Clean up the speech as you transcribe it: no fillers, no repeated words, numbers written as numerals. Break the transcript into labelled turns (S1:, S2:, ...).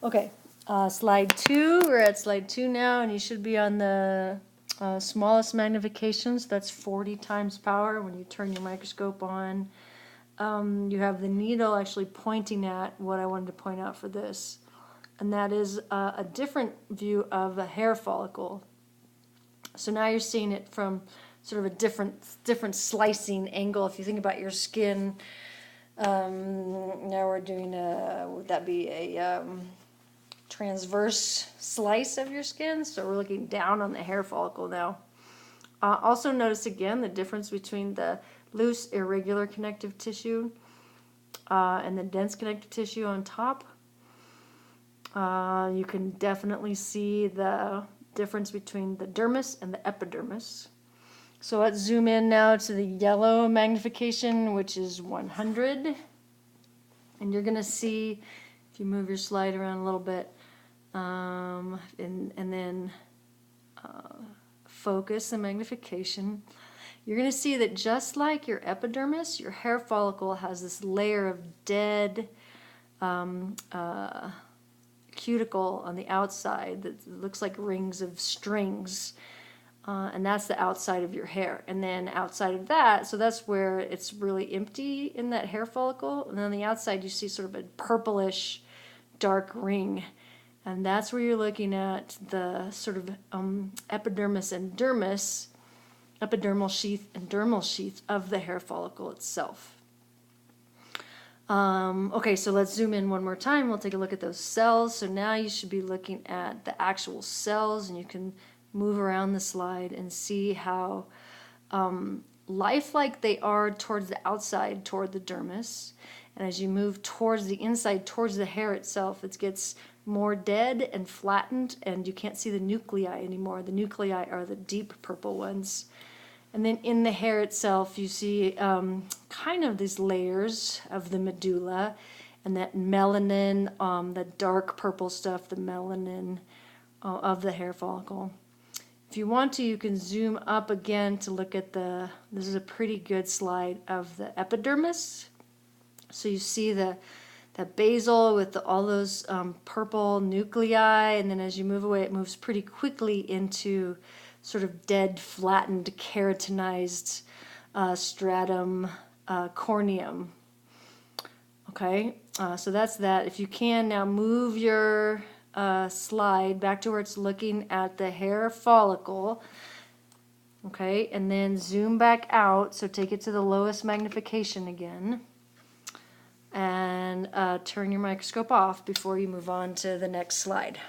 S1: Okay, slide 2. We're at slide 2 now, and you should be on the smallest magnifications. That's 40 times power when you turn your microscope on. You have the needle actually pointing at what I wanted to point out for this, and that is a different view of a hair follicle. So now you're seeing it from sort of a different slicing angle. If you think about your skin, now we're doing would that be a transverse slice of your skin? So we're looking down on the hair follicle now. Also notice again the difference between the loose irregular connective tissue and the dense connective tissue on top. You can definitely see the difference between the dermis and the epidermis. So let's zoom in now to the yellow magnification, which is 100. And you're going to see, if you move your slide around a little bit, and then focus the magnification, you're going to see that just like your epidermis, your hair follicle has this layer of dead cuticle on the outside that looks like rings of strings, and that's the outside of your hair. And then outside of that, so that's where it's really empty in that hair follicle, and then on the outside you see sort of a purplish dark ring, and that's where you're looking at the sort of epidermis and dermis, epidermal sheath and dermal sheath of the hair follicle itself. Okay, so let's zoom in one more time. We'll take a look at those cells. So now you should be looking at the actual cells, and you can move around the slide and see how lifelike they are towards the outside, toward the dermis. And as you move towards the inside, towards the hair itself, it gets more dead and flattened, and you can't see the nuclei anymore. The nuclei are the deep purple ones. And then in the hair itself, you see kind of these layers of the medulla, and that melanin, the dark purple stuff, the melanin of the hair follicle. If you want to, you can zoom up again to look at this is a pretty good slide of the epidermis. So you see the basal with all those purple nuclei, and then as you move away, it moves pretty quickly into sort of dead, flattened, keratinized stratum corneum. Okay, so that's that. If you can, now move your slide back to where it's looking at the hair follicle. Okay, and then zoom back out, so take it to the lowest magnification again. And turn your microscope off before you move on to the next slide.